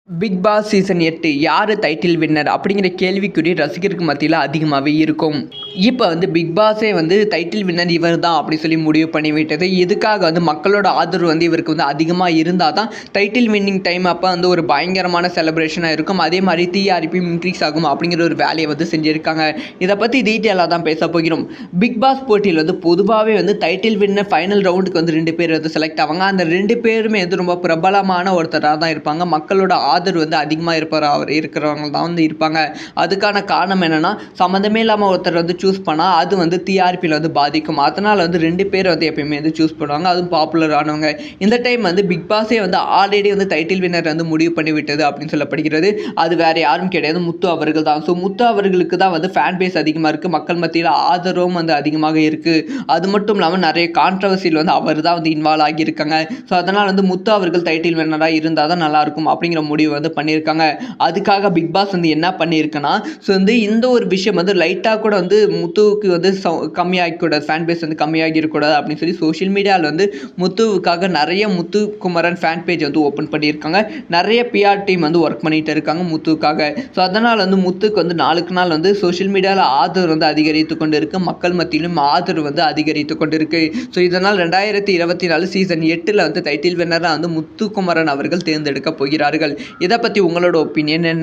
Big Boss season 8 யார் title winner அப்படிங்கிற கேள்விக்குறி ரசிகருக்கு மத்தியில் அதிகமாகவே இருக்கும். இப்போ பிக் பாஸே டைட்டில் வின்னர் இவர் தான் அப்படி சொல்லி முடிவு பண்ணிவிட்டது. இதுக்காக மக்களோட ஆதரவு இவருக்கு அதிகமாக இருந்தால் தான் டைட்டில் வின்னிங் டைம் அப்போ ஒரு பயங்கரமான செலிப்ரேஷனாக இருக்கும். அதே மாதிரி டிஆர்பியும் இன்க்ரீஸ் ஆகும் அப்படிங்கிற ஒரு வேலையை செஞ்சுருக்காங்க. இதை பற்றி டீட்டெயிலாக தான் பேச போகிறோம். பிக் பாஸ் போட்டியில் பொதுவாகவே டைட்டில் வின்னர் ஃபைனல் ரவுண்டுக்கு 2 பேர் செலக்ட் ஆவாங்க. அந்த 2 பேருமே ரொம்ப பிரபலமான ஒருத்தராக தான் இருப்பாங்க. மக்களோட ஆதரவு அதிகமாக இருக்கிறவங்க தான் இருப்பாங்க. அதுக்கான காரணம் என்னன்னா, சம்மந்தமே இல்லாமல் ஒருத்தர் சூஸ் பண்ணால் அது டிஆர்பியில் பாதிக்கும். அதனால் 2 பேர் எப்பயுமே சூஸ் பண்ணுவாங்க. அதுவும் பாப்புலர் ஆனவங்க. இந்த டைம் பிக் பாஸே ஆல்ரெடி டைட்டில் வின்னர் முடிவு பண்ணிவிட்டது அப்படின்னு சொல்லப்படுகிறது. அது வேற யாரும் கிடையாது, முத்து அவர்கள் தான். ஸோ முத்து அவர்களுக்கு தான் ஃபேன் பேஸ் அதிகமாக இருக்குது. மக்கள் மத்தியில் ஆதரவும் அதிகமாக இருக்குது. அது மட்டும் இல்லாமல் நிறைய கான்ட்ரவர்சியில் அவர் தான் இன்வால்வ் ஆகியிருக்காங்க. ஸோ அதனால் முத்து அவர்கள் டைட்டில் வின்னராக இருந்தால் தான் நல்லாயிருக்கும் அப்படிங்கிற முடிவு பண்ணியிருக்காங்க. அதுக்காக பிக் பாஸ் என்ன பண்ணியிருக்குன்னா, ஸோ இந்த ஒரு விஷயம் லைட்டாக கூட முத்துவுக்கு கம்மியாகிக்கூடாது, ஃபேன் பேஸ் கம்மியாகி இருக்கக்கூடாது அப்படின்னு சொல்லி சோஷியல் மீடியாவில் முத்துவுக்காக நிறைய முத்து குமரன் ஃபேன் பேஜ் ஓப்பன் பண்ணியிருக்காங்க. நிறைய பிஆர் டீம் ஒர்க் பண்ணிட்டு இருக்காங்க முத்துவுக்காக. ஸோ அதனால் முத்துக்கு நாளுக்கு நாள் சோஷியல் மீடியாவில் ஆதரவு அதிகரித்து கொண்டு இருக்கு. மக்கள் மத்தியிலும் ஆதரவு அதிகரித்து கொண்டு இருக்கு. ஸோ இதனால் 2024 சீசன் 8 டைட்டில் வின்னராக முத்துக்குமரன் அவர்கள் தேர்ந்தெடுக்க போகிறார்கள். இதை பற்றி உங்களோட ஒப்பீனியன் என்ன?